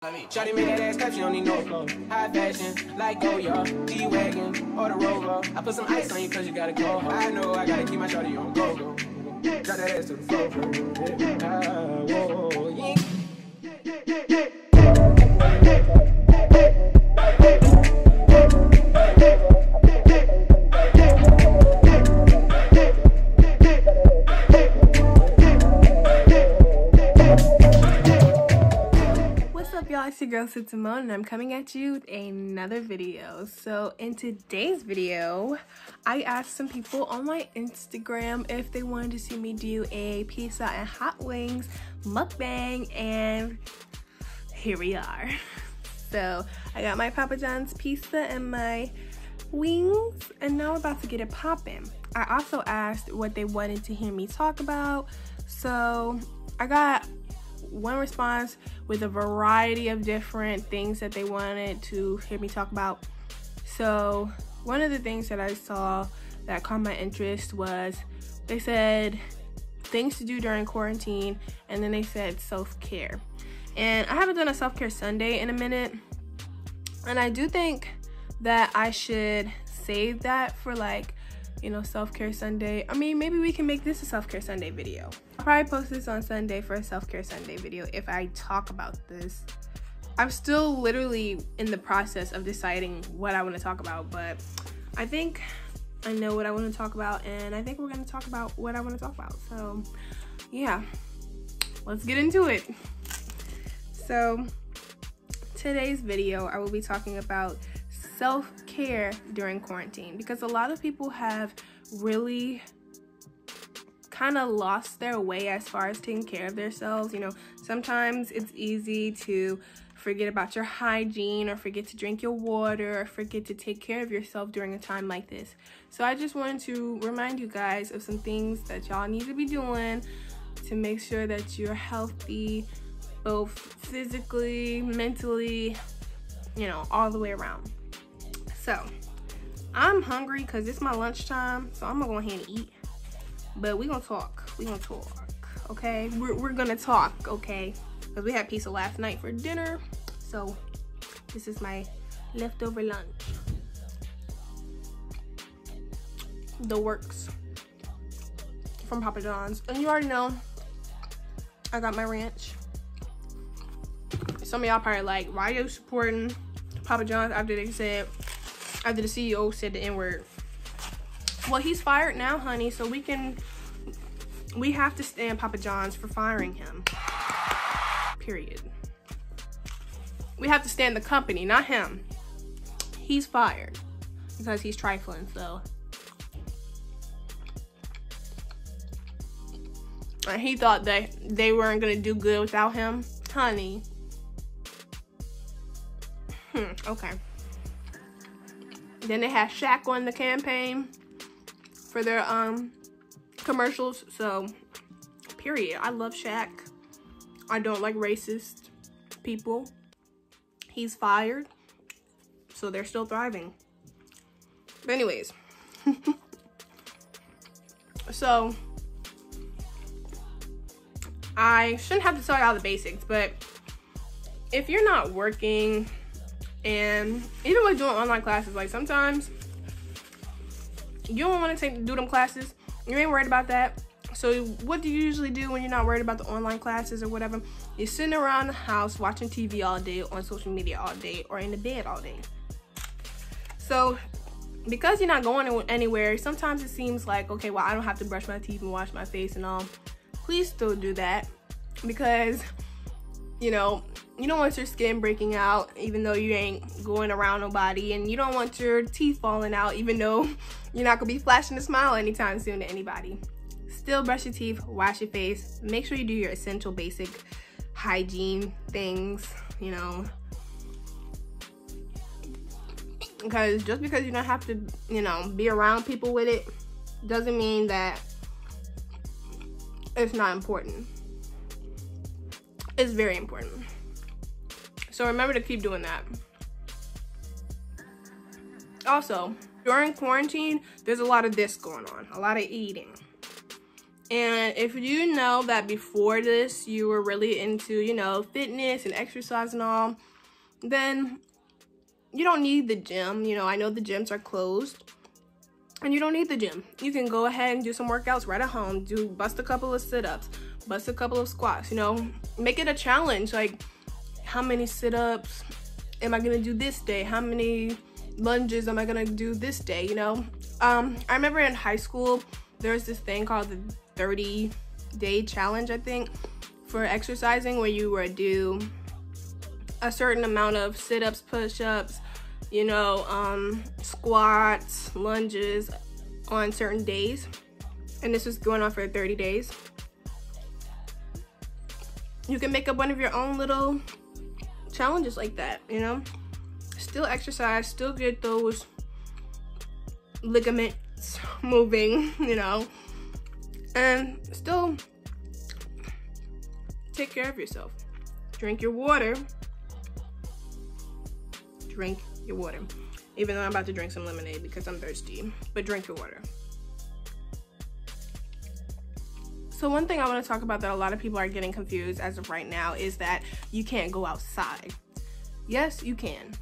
Shawty make that ass clap, she don't need no flow. High fashion, like Goya, G-Wagon, or the Rover. I put some ice on you cause you gotta go. I know I gotta keep my shawty on go-go. Drop that ass to the floor. Whoa, yeah. It's your girl Simone, and I'm coming at you with another video. So in today's video, I asked some people on my Instagram if they wanted to see me do a pizza and hot wings mukbang, and here we are. So I got my Papa John's pizza and my wings, and now we're about to get it popping. I also asked what they wanted to hear me talk about, so I got one response with a variety of different things that they wanted to hear me talk about. So one of the things that I saw that caught my interest was they said things to do during quarantine, and then they said self-care. And I haven't done a self-care Sunday in a minute, and I do think that I should save that for, like, you know, self-care Sunday. I mean, maybe we can make this a self-care Sunday video. I'll probably post this on Sunday for a self-care Sunday video if I talk about this. I'm still literally in the process of deciding what I want to talk about, but I think I know what I want to talk about, and I think we're going to talk about what I want to talk about. So yeah, let's get into it. So today's video, I will be talking about self-care during quarantine, because a lot of people have really kind of lost their way as far as taking care of themselves. You know, sometimes it's easy to forget about your hygiene, or forget to drink your water, or forget to take care of yourself during a time like this. So I just wanted to remind you guys of some things that y'all need to be doing to make sure that you're healthy, both physically, mentally, you know, all the way around. So I'm hungry because it's my lunchtime, so I'm gonna go ahead and eat. But we gonna talk, okay? We're gonna talk, okay? Because we had pizza last night for dinner, so this is my leftover lunch. The works from Papa John's. And you already know, I got my ranch. Some of y'all probably like, why are you supporting Papa John's after the CEO said the N-word? Well, he's fired now, honey, so we have to stand Papa John's for firing him. Period. We have to stand the company, not him. He's fired because he's trifling, so. And he thought that they weren't gonna do good without him. Honey. Okay. Then they had Shaq on the campaign for their commercials. So, period. I love Shaq. I don't like racist people. He's fired, so they're still thriving. But anyways, so I shouldn't have to tell y'all the basics, but if you're not working, and even with doing online classes, like sometimes you don't want to do them classes. You ain't worried about that. So what do you usually do when you're not worried about the online classes or whatever? You're sitting around the house watching TV all day, on social media all day, or in the bed all day. So because you're not going anywhere, sometimes it seems like, okay, well, I don't have to brush my teeth and wash my face and all. Please still do that, because, you know, you don't want your skin breaking out even though you ain't going around nobody, and you don't want your teeth falling out even though you're not gonna be flashing a smile anytime soon to anybody. Still brush your teeth, wash your face, make sure you do your essential basic hygiene things, you know, because just because you don't have to, you know, be around people with it doesn't mean that it's not important. It's very important. So remember to keep doing that. Also, during quarantine, there's a lot of this going on, a lot of eating. And if you know that before this you were really into, you know, fitness and exercise and all, then you don't need the gym. You know, I know the gyms are closed and you don't need the gym. You can go ahead and do some workouts right at home. Bust a couple of sit-ups, bust a couple of squats, you know, make it a challenge. Like, how many sit-ups am I gonna do this day? How many lunges am I gonna do this day, you know? I remember in high school, there was this thing called the 30-day challenge, I think, for exercising, where you would do a certain amount of sit-ups, push-ups, you know, squats, lunges on certain days. And this was going on for 30 days. You can make up one of your own little challenges like that, you know? Still exercise, still get those ligaments moving, you know? And still take care of yourself. Drink your water. Drink your water. Even though I'm about to drink some lemonade because I'm thirsty, but drink your water. So one thing I want to talk about that a lot of people are getting confused as of right now is that you can't go outside. Yes, you can.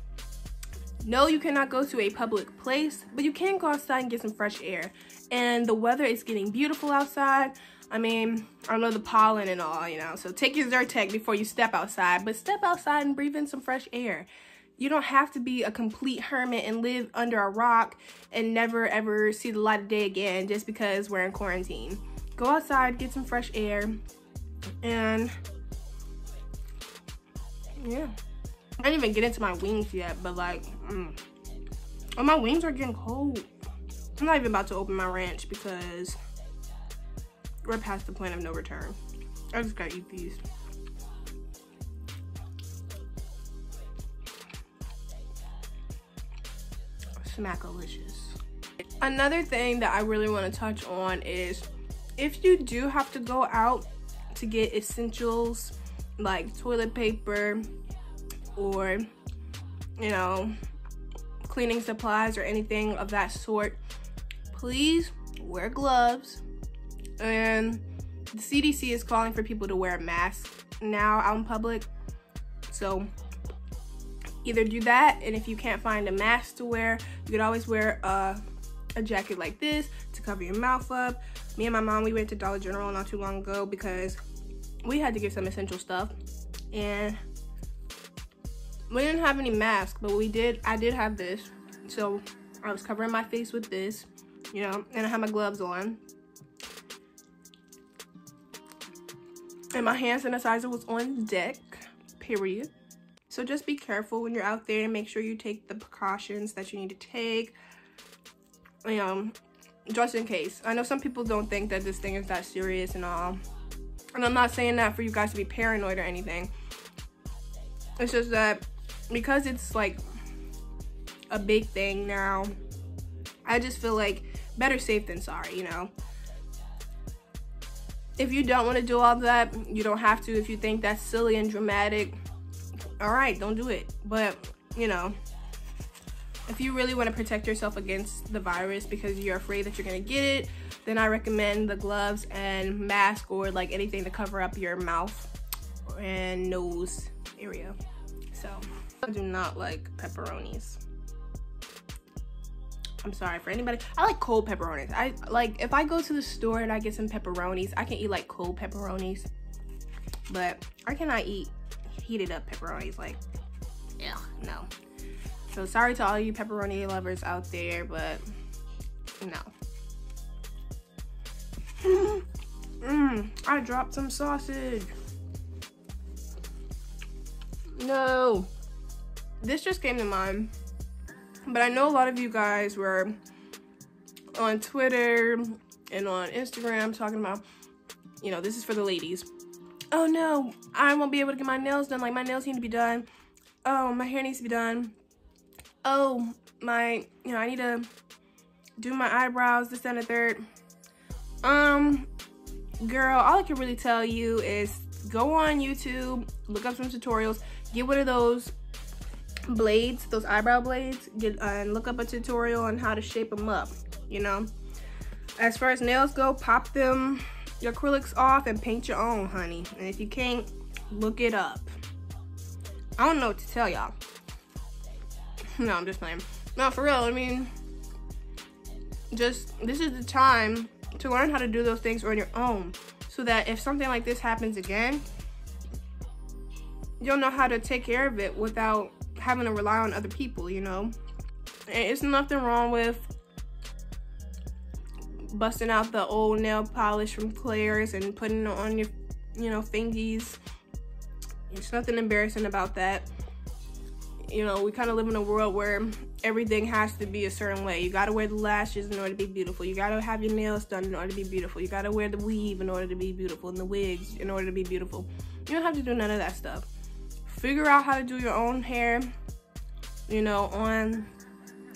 No, you cannot go to a public place, but you can go outside and get some fresh air. And the weather is getting beautiful outside. I mean, I love the pollen and all, you know, so take your Zyrtec before you step outside, but step outside and breathe in some fresh air. You don't have to be a complete hermit and live under a rock and never ever see the light of day again just because we're in quarantine. Go outside, get some fresh air, and yeah. I didn't even get into my wings yet, but like, oh, my wings are getting cold. I'm not even about to open my ranch because we're past the point of no return. I just gotta eat these. Smackalicious. Another thing that I really want to touch on is if you do have to go out to get essentials like toilet paper or, you know, cleaning supplies or anything of that sort, please wear gloves. And the CDC is calling for people to wear a mask now out in public. So either do that, and if you can't find a mask to wear, you could always wear a jacket like this to cover your mouth up. Me and my mom, we went to Dollar General not too long ago because we had to get some essential stuff, and we didn't have any masks, but I did have this, so I was covering my face with this, you know, and I had my gloves on, and my hand sanitizer was on deck, period. So just be careful when you're out there and make sure you take the precautions that you need to take, you know, just in case. I know some people don't think that this thing is that serious and all, and I'm not saying that for you guys to be paranoid or anything. It's just that because it's like a big thing now, I just feel like better safe than sorry, you know. If you don't want to do all that, you don't have to. If you think that's silly and dramatic, all right, don't do it. But, you know, if you really want to protect yourself against the virus because you're afraid that you're going to get it, then I recommend the gloves and mask, or like anything to cover up your mouth and nose area. So I do not like pepperonis. I'm sorry for anybody. I like cold pepperonis. I like, if I go to the store and I get some pepperonis, I can eat like cold pepperonis, but I cannot eat heated up pepperonis. Like, yeah, no. So sorry to all you pepperoni lovers out there, but no. I dropped some sausage. No. This just came to mind, but I know a lot of you guys were on Twitter and on Instagram talking about, you know, this is for the ladies. Oh no, I won't be able to get my nails done. Like, my nails need to be done. Oh, my hair needs to be done. Oh, I need to do my eyebrows, this, and the third. Girl, all I can really tell you is go on YouTube, look up some tutorials, get one of those blades, those eyebrow blades, and look up a tutorial on how to shape them up, you know. As far as nails go, pop them your acrylics off and paint your own, honey. And if you can't, look it up. I don't know what to tell y'all. No, I'm just playing. No, for real, I mean, this is the time to learn how to do those things on your own, so that if something like this happens again, you'll know how to take care of it without having to rely on other people, you know? And it's nothing wrong with busting out the old nail polish from Claire's and putting it on your, you know, fingies. There's nothing embarrassing about that. You know, we kind of live in a world where everything has to be a certain way. You gotta wear the lashes in order to be beautiful. You gotta have your nails done in order to be beautiful. You gotta wear the weave in order to be beautiful, and the wigs in order to be beautiful. You don't have to do none of that stuff. Figure out how to do your own hair, you know, on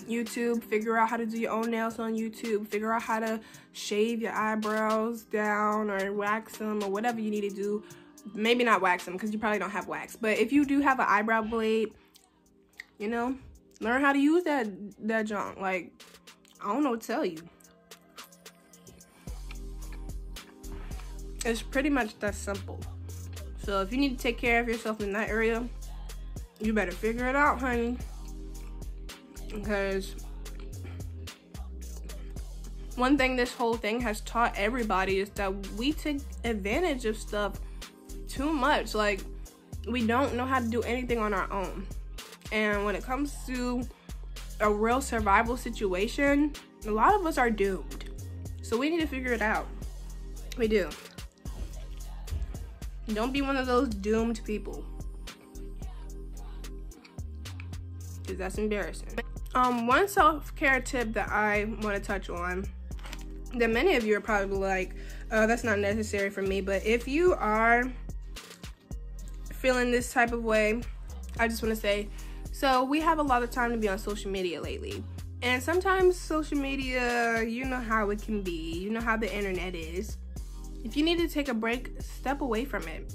YouTube. Figure out how to do your own nails on YouTube. Figure out how to shave your eyebrows down or wax them or whatever you need to do. Maybe not wax them because you probably don't have wax. But if you do have an eyebrow blade, you know, learn how to use that junk. Like, I don't know what to tell you. It's pretty much that simple. So if you need to take care of yourself in that area, you better figure it out, honey. Because one thing this whole thing has taught everybody is that we take advantage of stuff too much. Like, we don't know how to do anything on our own. And when it comes to a real survival situation, a lot of us are doomed. So we need to figure it out. We do. Don't be one of those doomed people, because that's embarrassing. One self-care tip that I want to touch on, that many of you are probably like, oh, that's not necessary for me. But if you are feeling this type of way, I just want to say, so we have a lot of time to be on social media lately. And sometimes social media, you know how it can be. You know how the internet is. If you need to take a break, step away from it.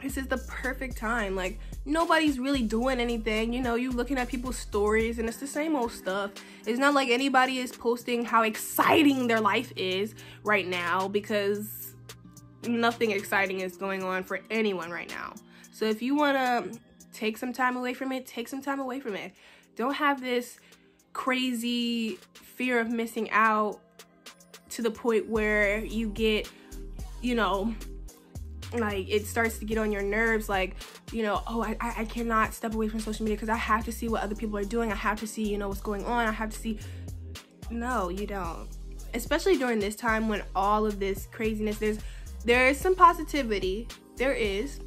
This is the perfect time. Like, nobody's really doing anything. You know, you looking at people's stories and it's the same old stuff. It's not like anybody is posting how exciting their life is right now, because nothing exciting is going on for anyone right now. So if you want to take some time away from it, take some time away from it. Don't have this crazy fear of missing out to the point where you get, you know, like, it starts to get on your nerves, like, you know, oh, I cannot step away from social media because I have to see what other people are doing. I have to see, you know, what's going on. I have to see. No, you don't. Especially during this time when all of this craziness, there is some positivity. There is.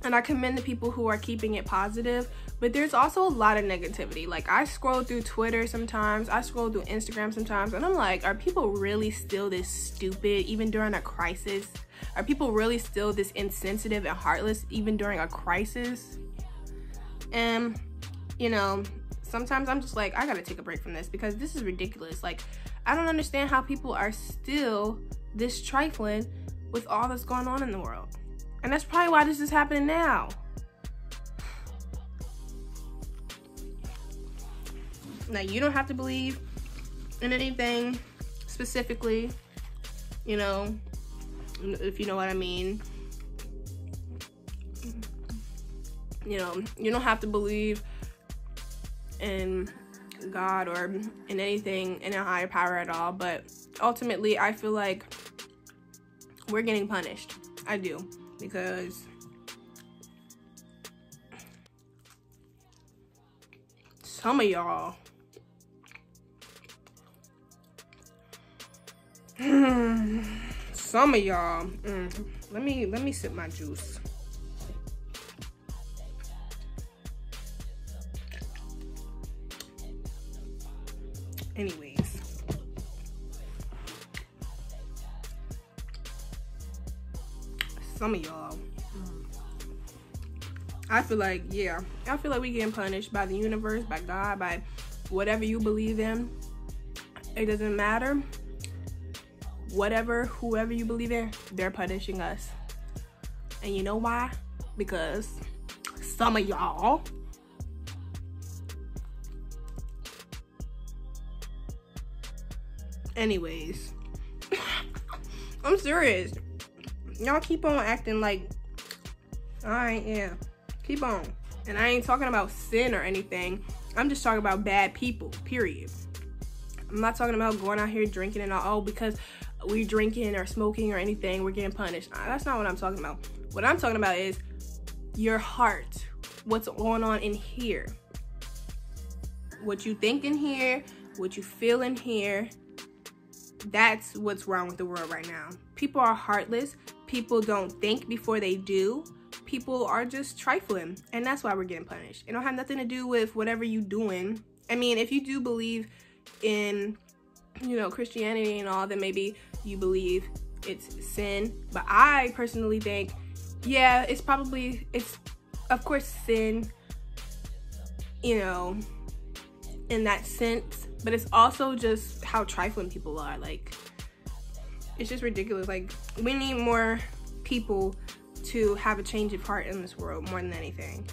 And I commend the people who are keeping it positive. But there's also a lot of negativity. Like, I scroll through Twitter sometimes. I scroll through Instagram sometimes. And I'm like, are people really still this stupid even during a crisis? Are people really still this insensitive and heartless even during a crisis? And, you know, sometimes I'm just like, I gotta take a break from this because this is ridiculous. Like, I don't understand how people are still this trifling with all that's going on in the world. And that's probably why this is happening now. Now, you don't have to believe in anything specifically, you know, if you know what I mean. You know, you don't have to believe in God or in anything, in a higher power at all. But ultimately, I feel like we're getting punished. I do. Because some of y'all let me sip my juice. Anyways, some of y'all, I feel like, yeah, I feel like we getting punished by the universe, by God, by whatever you believe in. It doesn't matter. Whatever, whoever you believe in, they're punishing us. And you know why? Because some of y'all anyways, I'm serious. Y'all keep on acting like, all right, yeah, keep on. And I ain't talking about sin or anything. I'm just talking about bad people, period. I'm not talking about going out here drinking and all, because we drinking or smoking or anything, we're getting punished. That's not what I'm talking about. What I'm talking about is your heart. What's going on in here? What you think in here, what you feel in here, that's what's wrong with the world right now. People are heartless. People don't think before they do. People are just trifling, and that's why we're getting punished. It don't have nothing to do with whatever you doing. I mean, if you do believe in, you know, Christianity and all, then maybe you believe it's sin. But I personally think, yeah, it's of course sin, you know, in that sense, but it's also just how trifling people are. Like, it's just ridiculous. Like, we need more people to have a change of heart in this world more than anything.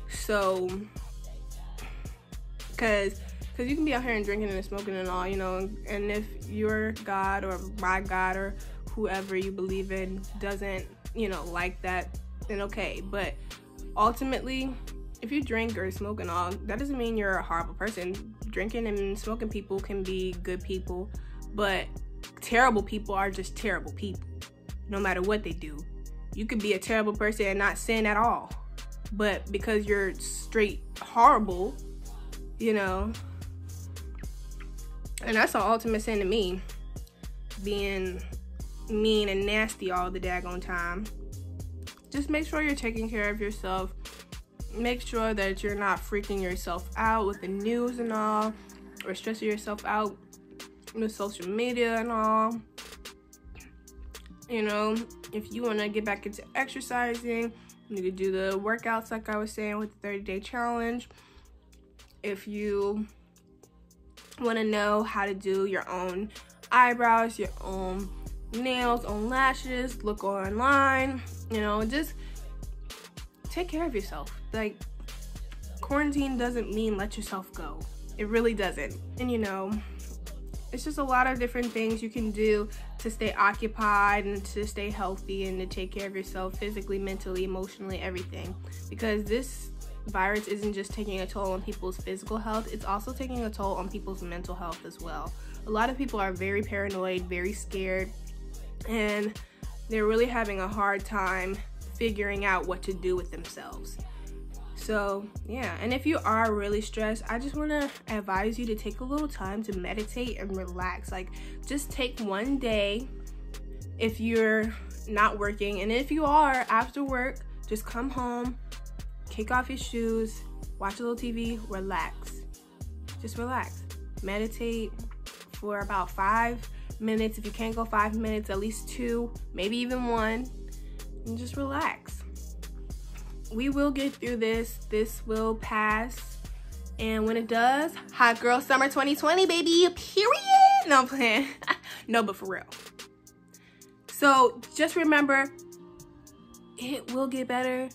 So, because you can be out here and drinking and smoking and all, you know, and if your God or my God or whoever you believe in doesn't, you know, like that, then okay. But ultimately, if you drink or smoke and all, that doesn't mean you're a horrible person. Drinking and smoking people can be good people, but terrible people are just terrible people, no matter what they do. You could be a terrible person and not sin at all, but because you're straight horrible, you know, and that's the ultimate sin to me, being mean and nasty all the daggone time. Just make sure you're taking care of yourself. Make sure that you're not freaking yourself out with the news and all, or stressing yourself out with social media and all. You know, if you want to get back into exercising, you could do the workouts like I was saying with the 30-day challenge. If you want to know how to do your own eyebrows, your own nails, own lashes, look online, you know, just take care of yourself. Like, quarantine doesn't mean let yourself go. It really doesn't. And you know, it's just a lot of different things you can do to stay occupied and to stay healthy and to take care of yourself physically, mentally, emotionally, everything. Because this virus isn't just taking a toll on people's physical health, it's also taking a toll on people's mental health as well. A lot of people are very paranoid, very scared, and they're really having a hard time figuring out what to do with themselves. So yeah, and if you are really stressed, I just want to advise you to take a little time to meditate and relax. Like, just take one day if you're not working, and if you are after work, just come home, kick off your shoes, watch a little TV, relax. Just relax. Meditate for about 5 minutes. If you can't go 5 minutes, at least 2, maybe even 1, and just relax. We will get through this. This will pass. And when it does, hot girl summer 2020, baby, period. No, I'm playing. No, but for real. So just remember, it will get better.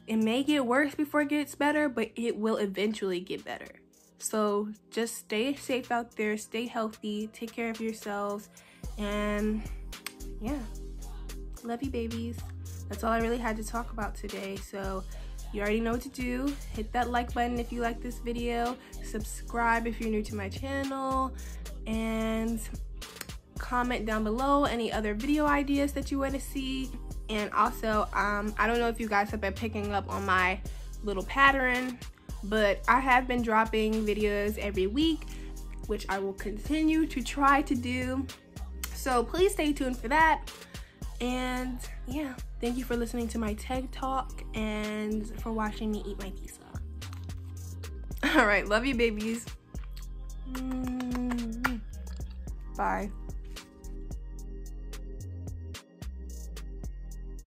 It may get worse before it gets better, but it will eventually get better. So just stay safe out there, stay healthy, take care of yourselves, and yeah, love you, babies. That's all I really had to talk about today. So you already know what to do. Hit that like button if you like this video, subscribe if you're new to my channel, and comment down below any other video ideas that you want to see. And also, I don't know if you guys have been picking up on my little pattern, but I have been dropping videos every week, which I will continue to try to do. So please stay tuned for that. And yeah, thank you for listening to my TED Talk and for watching me eat my pizza. All right, love you, babies. Bye.